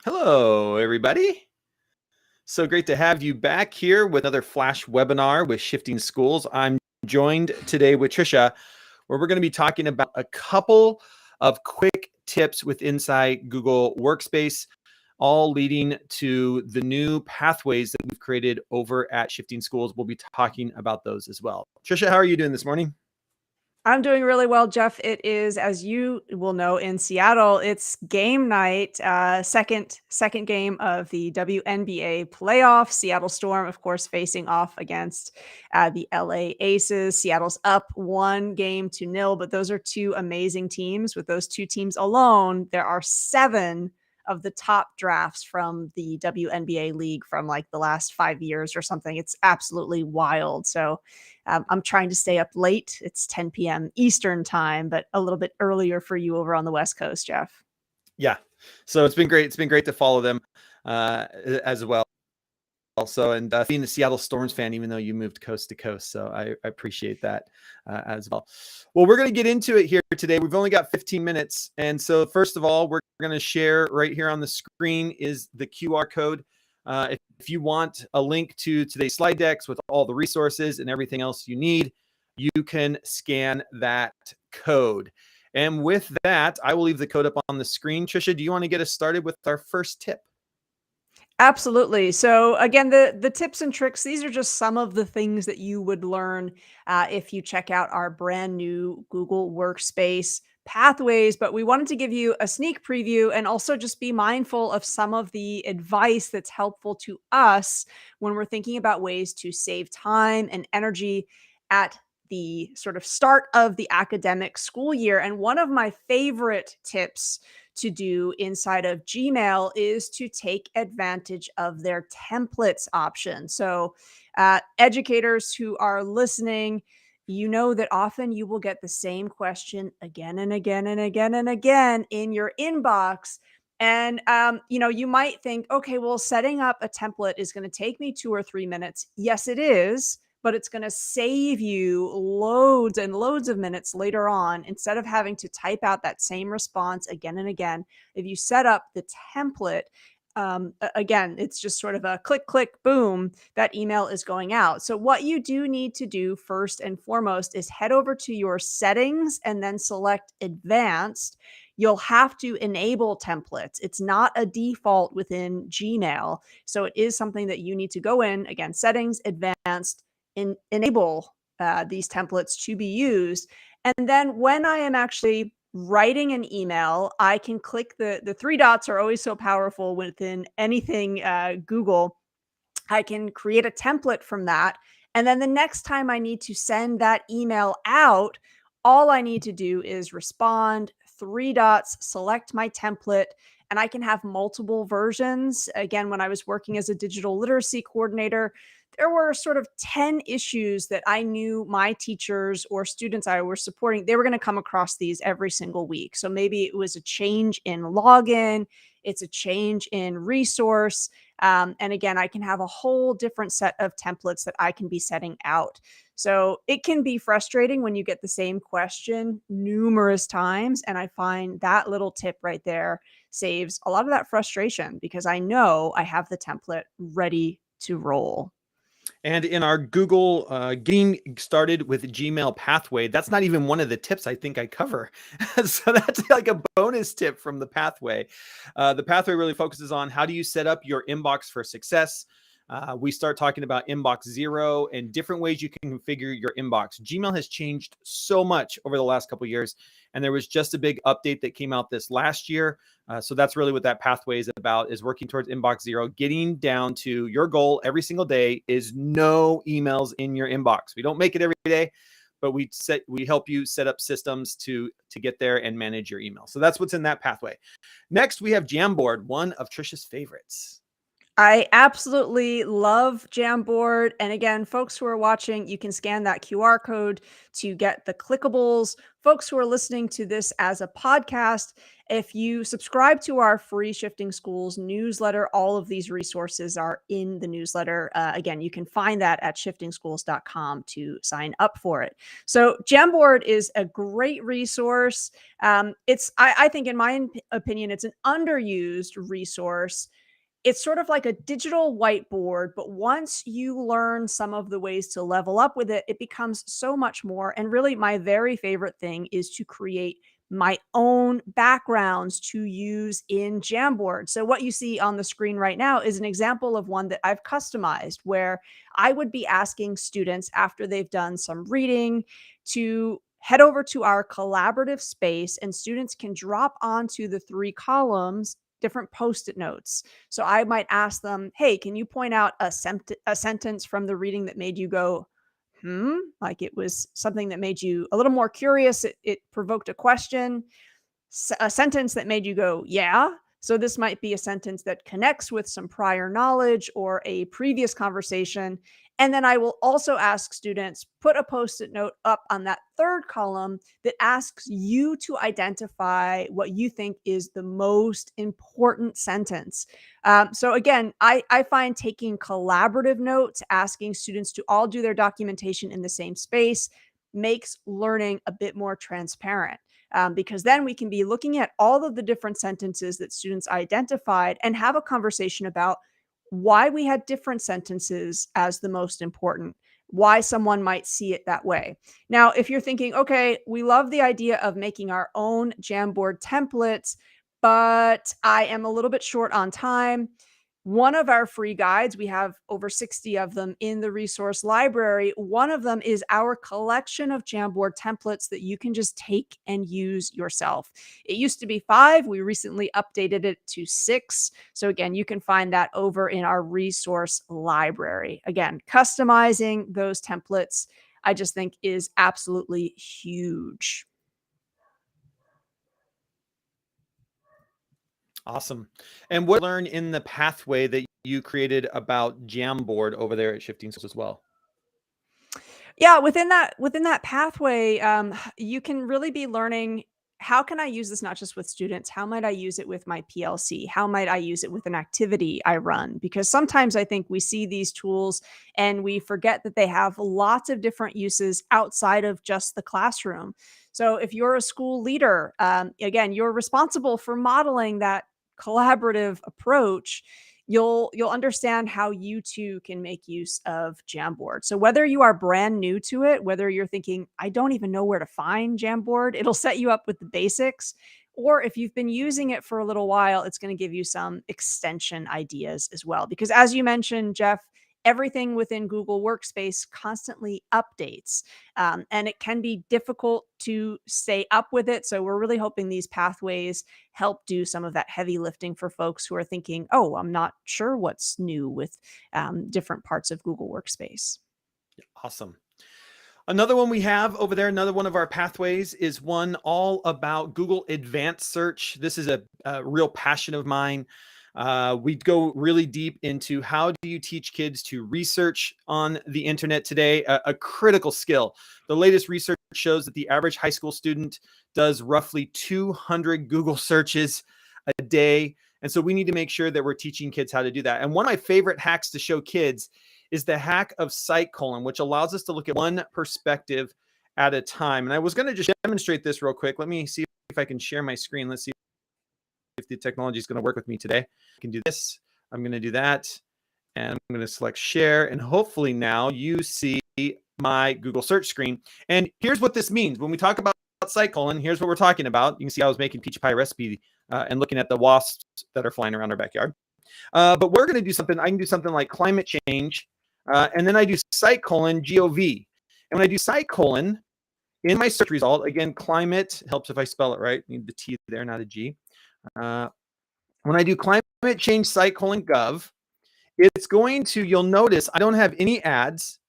Hello, everybody. So great to have you back here with another Flash webinar with Shifting Schools. I'm joined today with Trisha, where we're going to be talking about a couple of quick tips with inside Google Workspace, all leading to the new pathways that we've created over at Shifting Schools. We'll be talking about those as well. Trisha, how are you doing this morning? I'm doing really well, Jeff. It is, as you will know, in Seattle. It's game night, second game of the WNBA playoffs. Seattle Storm, of course, facing off against the LA Aces. Seattle's up 1-0, but those are two amazing teams. With those two teams alone, there are 7 of the top drafts from the WNBA league from like the last 5 years or something. It's absolutely wild. So I'm trying to stay up late. It's 10 p.m. Eastern time, but a little bit earlier for you over on the West Coast, Jeff. Yeah. So it's been great. It's been great to follow them as well. Also, and being a Seattle Storms fan, even though you moved coast to coast. So I appreciate that as well. Well, we're going to get into it here today. We've only got 15 minutes. And so first of all, we're going to share right here on the screen is the QR code. If you want a link to today's slide decks with all the resources and everything else you need, you can scan that code. And with that, I will leave the code up on the screen. Trisha, do you want to get us started with our first tip? Absolutely. So again, the tips and tricks, these are just some of the things that you would learn if you check out our brand new Google Workspace pathways. But we wanted to give you a sneak preview and also just be mindful of some of the advice that's helpful to us when we're thinking about ways to save time and energy at the sort of start of the academic school year. And one of my favorite tips to do inside of Gmail is to take advantage of their templates option. So, educators who are listening, you know that often you will get the same question again and again and again and again in your inbox. And, you might think, okay, well, setting up a template is going to take me 2 or 3 minutes. Yes, it is, but it's going to save you loads and loads of minutes later on. Instead of having to type out that same response again and again, if you set up the template, again, it's just sort of a click, click, boom, that email is going out. So what you do need to do first and foremost is head over to your settings and then select advanced. You'll have to enable templates. It's not a default within Gmail. So it is something that you need to go in, again, settings, advanced, enable these templates to be used. And then when I am actually writing an email, I can click the 3 dots are always so powerful within anything Google. I can create a template from that. And then the next time I need to send that email out, all I need to do is respond, 3 dots, select my template, and I can have multiple versions. Again, when I was working as a digital literacy coordinator, there were sort of 10 issues that I knew my teachers or students I was supporting, they were going to come across these every single week. So maybe it was a change in login, it's a change in resource. And again, I can have a whole different set of templates that I can be setting out. So it can be frustrating when you get the same question numerous times. And I find that little tip right there saves a lot of that frustration because I know I have the template ready to roll. And in our Google getting started with Gmail pathway, that's not even one of the tips I think I cover. So that's like a bonus tip from the pathway. The pathway really focuses on how do you set up your inbox for success. We start talking about inbox zero and different ways you can configure your inbox. Gmail has changed so much over the last couple of years, and there was just a big update that came out this last year. So that's really what that pathway is about, is working towards inbox zero, getting down to your goal every single day is no emails in your inbox. We don't make it every day, but we help you set up systems to get there and manage your email. So that's what's in that pathway. Next, we have Jamboard, one of Trisha's favorites. I absolutely love Jamboard. And again, folks who are watching, you can scan that QR code to get the clickables. Folks who are listening to this as a podcast, if you subscribe to our free Shifting Schools newsletter, all of these resources are in the newsletter. Again, you can find that at shiftingschools.com to sign up for it. So, Jamboard is a great resource. I think, in my opinion, it's an underused resource. It's sort of like a digital whiteboard, but once you learn some of the ways to level up with it, it becomes so much more. And really, my very favorite thing is to create my own backgrounds to use in Jamboard. So, what you see on the screen right now is an example of one that I've customized, where I would be asking students after they've done some reading to head over to our collaborative space, and students can drop onto the three columns different post-it notes. So I might ask them, "Hey, can you point out a sentence from the reading that made you go, hmm?" Like it was something that made you a little more curious. It provoked a question. A sentence that made you go, yeah. So this might be a sentence that connects with some prior knowledge or a previous conversation. And then I will also ask students, put a post-it note up on that third column that asks you to identify what you think is the most important sentence. So again, I find taking collaborative notes, asking students to all do their documentation in the same space, makes learning a bit more transparent, because then we can be looking at all of the different sentences that students identified and have a conversation about why we had different sentences as the most important, why someone might see it that way. Now, if you're thinking, okay, we love the idea of making our own Jamboard templates, but I am a little bit short on time. One of our free guides, we have over 60 of them in the resource library. One of them is our collection of Jamboard templates that you can just take and use yourself. It used to be 5. We recently updated it to 6. So again, you can find that over in our resource library. Again, customizing those templates, I just think is absolutely huge. Awesome. And what learn in the pathway that you created about Jamboard over there at Shifting Schools as well? Yeah, within that pathway, you can really be learning, how can I use this not just with students? How might I use it with my PLC? How might I use it with an activity I run? Because sometimes I think we see these tools and we forget that they have lots of different uses outside of just the classroom. So if you're a school leader, again, you're responsible for modeling that collaborative approach. You'll understand how you too can make use of Jamboard. So whether you are brand new to it, whether you're thinking, I don't even know where to find Jamboard, it'll set you up with the basics. Or if you've been using it for a little while, it's going to give you some extension ideas as well. Because as you mentioned, Jeff, everything within Google Workspace constantly updates, and it can be difficult to stay up with it. So we're really hoping these pathways help do some of that heavy lifting for folks who are thinking, oh, I'm not sure what's new with different parts of Google Workspace. Awesome. Another one we have over there, another one of our pathways, is one all about Google Advanced Search. This is a real passion of mine. We go really deep into how do you teach kids to research on the internet today, a critical skill. The latest research shows that the average high school student does roughly 200 Google searches a day. And so we need to make sure that we're teaching kids how to do that. And one of my favorite hacks to show kids is the hack of site-colon, which allows us to look at one perspective at a time. And I was going to just demonstrate this real quick. Let me see if I can share my screen. Let's see if the technology is going to work with me today. I can do this. I'm going to do that. And I'm going to select share. And hopefully now you see my Google search screen. And here's what this means. When we talk about site-colon, here's what we're talking about. You can see I was making peach pie recipe and looking at the wasps that are flying around our backyard. But we're going to do something. I can do something like climate change. And then I do site:/gov. And when I do site:/, in my search result, again, climate, helps if I spell it right. Need the T there, not a G. When I do climate change site:/gov, it's going to, you'll notice I don't have any ads.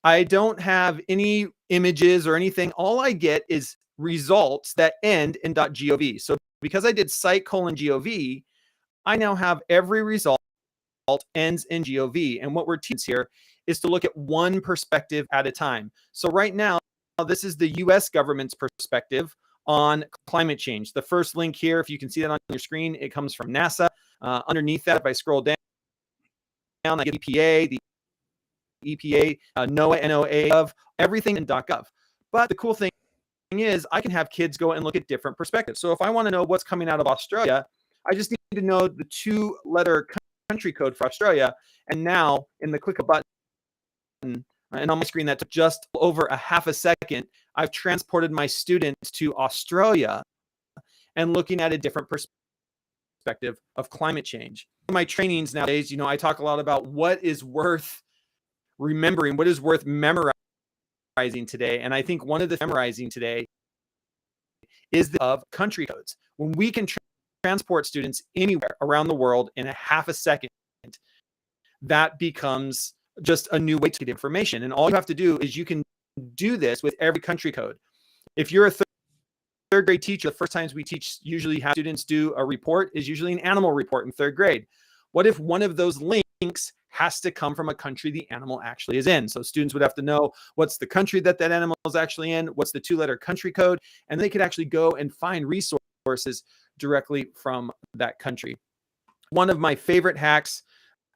I don't have any images or anything. All I get is results that end in .gov. So because I did site:/gov, I now have every result ends in gov. And what we're teaching here is to look at one perspective at a time. So right now, this is the US government's perspective on climate change. The first link here, if you can see that on your screen, it comes from NASA. Underneath that, if I scroll down, I get EPA, the EPA, NOAA, NOAA, of everything in .gov. But the cool thing is I can have kids go and look at different perspectives. So if I want to know what's coming out of Australia, I just need to know the 2-letter country code for Australia. And now in the click of a button, and on my screen that took just over a half a second, I've transported my students to Australia and looking at a different perspective of climate change. In my trainings nowadays, I talk a lot about what is worth remembering, what is worth memorizing today. And I think one of the memorizing today is the of country codes. When we can transport students anywhere around the world in a half a second, that becomes just a new way to get information. And all you have to do is you can do this with every country code. If you're a third grade teacher, the first times we teach usually have students do a report is usually an animal report in third grade. What if one of those links has to come from a country the animal actually is in? So students would have to know what's the country that animal is actually in, what's the 2-letter country code, and they could actually go and find resources directly from that country. One of my favorite hacks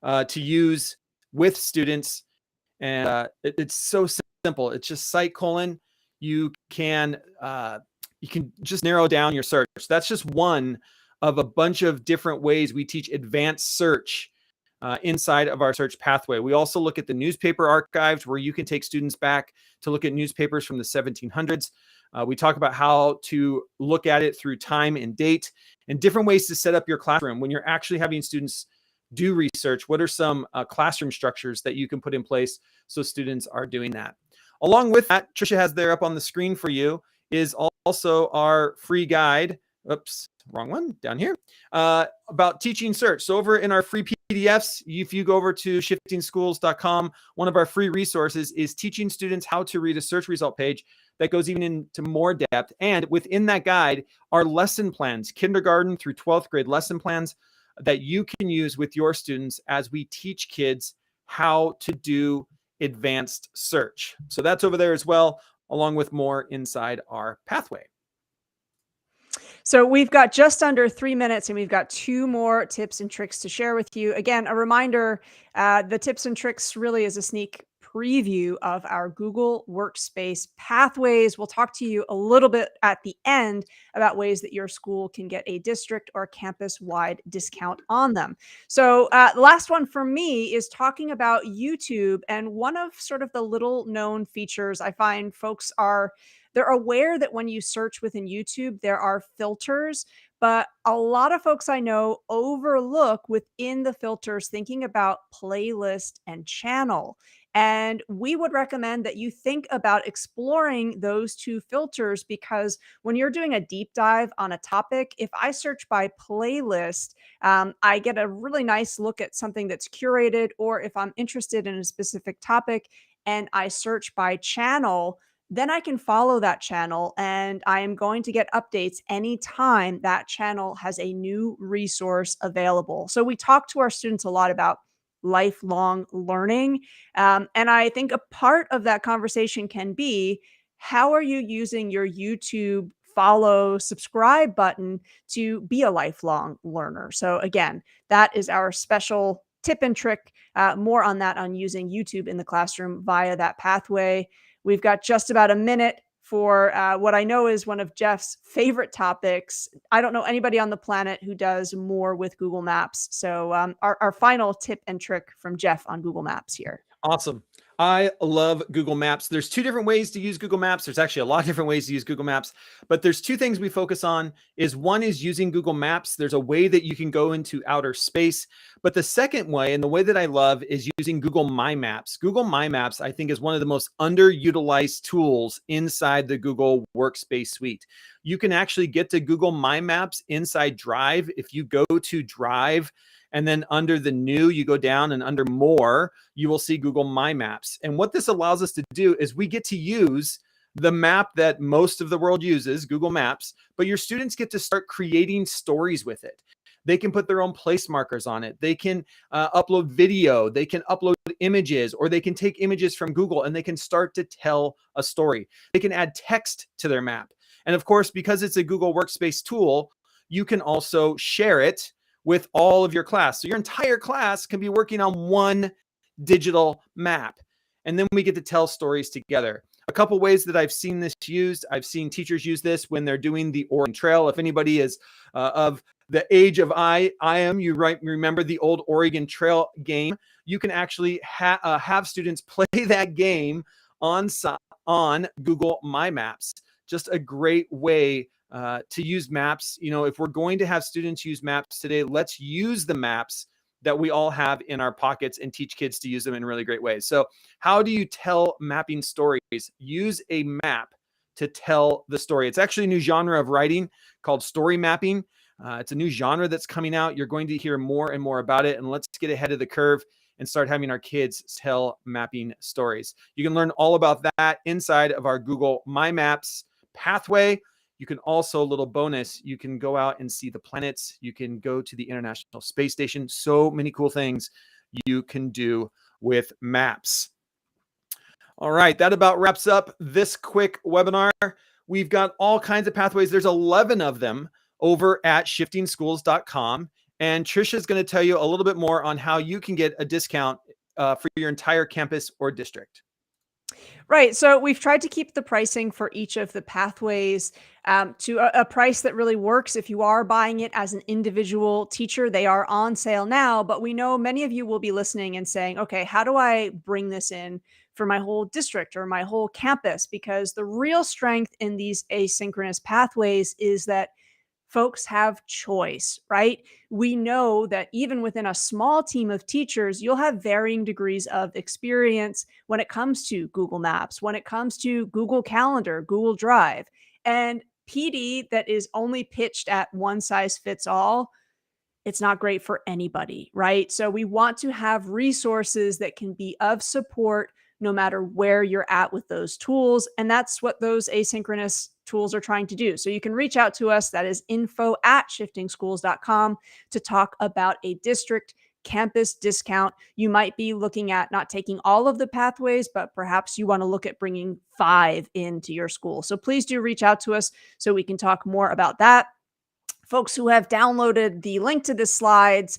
to use with students, and it's so simple. It's just site colon. You can just narrow down your search. That's just one of a bunch of different ways we teach advanced search inside of our search pathway. We also look at the newspaper archives, where you can take students back to look at newspapers from the 1700s. We talk about how to look at it through time and date, and different ways to set up your classroom when you're actually having students do research. What are some classroom structures that you can put in place so students are doing that? Along with that, Trisha has there up on the screen for you is also our free guide. Oops, wrong one, down here, about teaching search. So over in our free PDFs, if you go over to shiftingschools.com, one of our free resources is teaching students how to read a search result page that goes even into more depth. And within that guide are lesson plans, kindergarten through 12th grade lesson plans that you can use with your students as we teach kids how to do advanced search. So that's over there as well, along with more inside our pathway. So we've got just under 3 minutes, and we've got 2 more tips and tricks to share with you. Again, a reminder, the tips and tricks really is a sneak preview of our Google Workspace pathways. We'll talk to you a little bit at the end about ways that your school can get a district or campus-wide discount on them. So the last one for me is talking about YouTube, and one of sort of the little known features I find folks they're aware that when you search within YouTube, there are filters, but a lot of folks I know overlook within the filters thinking about playlist and channel. And we would recommend that you think about exploring those 2 filters, because when you're doing a deep dive on a topic, if I search by playlist, I get a really nice look at something that's curated, or if I'm interested in a specific topic and I search by channel, then I can follow that channel, and I am going to get updates anytime that channel has a new resource available. So we talk to our students a lot about lifelong learning. And I think a part of that conversation can be, how are you using your YouTube follow, subscribe button to be a lifelong learner? So again, that is our special tip and trick. More on that on using YouTube in the classroom via that pathway. We've got just about a minute for what I know is one of Jeff's favorite topics. I don't know anybody on the planet who does more with Google Maps. So our final tip and trick from Jeff on Google Maps here. Awesome. I love Google Maps. There's 2 different ways to use Google Maps. There's actually a lot of different ways to use Google Maps, but there's 2 things we focus on. One is using Google Maps. There's a way that you can go into outer space, but the second way, and the way that I love, is using Google My Maps. Google My Maps, I think, is one of the most underutilized tools inside the Google Workspace suite. You can actually get to Google My Maps inside Drive. If you go to Drive, and then under the new, you go down, and under more, you will see Google My Maps. And what this allows us to do is we get to use the map that most of the world uses, Google Maps, but your students get to start creating stories with it. They can put their own place markers on it. They can upload video. They can upload images, or they can take images from Google and they can start to tell a story. They can add text to their map. And of course, because it's a Google Workspace tool, you can also share it with all of your class. So your entire class can be working on one digital map. And then we get to tell stories together. A couple ways that I've seen this used. I've seen teachers use this when they're doing the Oregon Trail. If anybody is of the age of I am, you remember the old Oregon Trail game. You can actually have students play that game on Google My Maps. Just a great way to use maps. You know, if we're going to have students use maps today, let's use the maps that we all have in our pockets and teach kids to use them in really great ways. So how do you tell mapping stories? Use a map to tell the story. It's actually a new genre of writing called story mapping. It's a new genre that's coming out. You're going to hear more and more about it. And let's get ahead of the curve and start having our kids tell mapping stories. You can learn all about that inside of our Google My Maps pathway. You can also, a little bonus, you can go out and see the planets. You can go to the International Space Station. So many cool things you can do with maps. All right, that about wraps up this quick webinar. We've got all kinds of pathways. There's 11 of them over at shiftingschools.com. And Tricia is going to tell you a little bit more on how you can get a discount for your entire campus or district. Right. So we've tried to keep the pricing for each of the pathways to a price that really works. If you are buying it as an individual teacher, they are on sale now. But we know many of you will be listening and saying, okay, how do I bring this in for my whole district or my whole campus? Because the real strength in these asynchronous pathways is that folks have choice, right? We know that even within a small team of teachers, you'll have varying degrees of experience when it comes to Google Maps, when it comes to Google Calendar, Google Drive. And PD that is only pitched at one size fits all, it's not great for anybody, right? So we want to have resources that can be of support no matter where you're at with those tools. And that's what those asynchronous tools are trying to do. So you can reach out to us. That is info@shiftingschools.com to talk about a district campus discount. You might be looking at not taking all of the pathways, but perhaps you want to look at bringing 5 into your school. So please do reach out to us so we can talk more about that. Folks who have downloaded the link to the slides,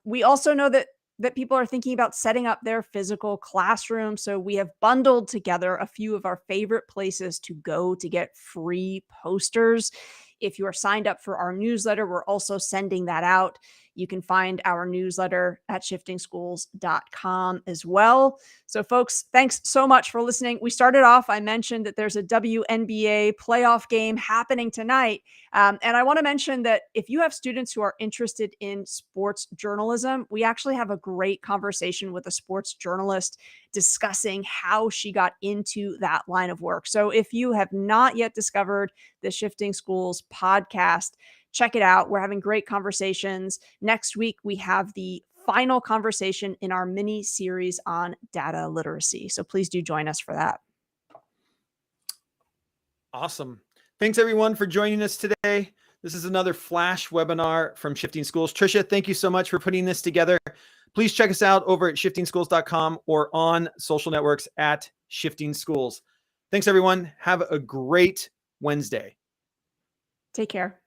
we also know that people are thinking about setting up their physical classroom. So we have bundled together a few of our favorite places to go to get free posters. If you are signed up for our newsletter, we're also sending that out. You can find our newsletter at shiftingschools.com as well. So folks, thanks so much for listening. We started off, I mentioned that there's a WNBA playoff game happening tonight. And I want to mention that if you have students who are interested in sports journalism, we actually have a great conversation with a sports journalist discussing how she got into that line of work. So if you have not yet discovered the Shifting Schools podcast, check it out. We're having great conversations. Next week, we have the final conversation in our mini series on data literacy. So please do join us for that. Awesome. Thanks everyone for joining us today. This is another flash webinar from Shifting Schools. Tricia, thank you so much for putting this together. Please check us out over at shiftingschools.com or on social networks at Shifting Schools. Thanks everyone. Have a great Wednesday. Take care.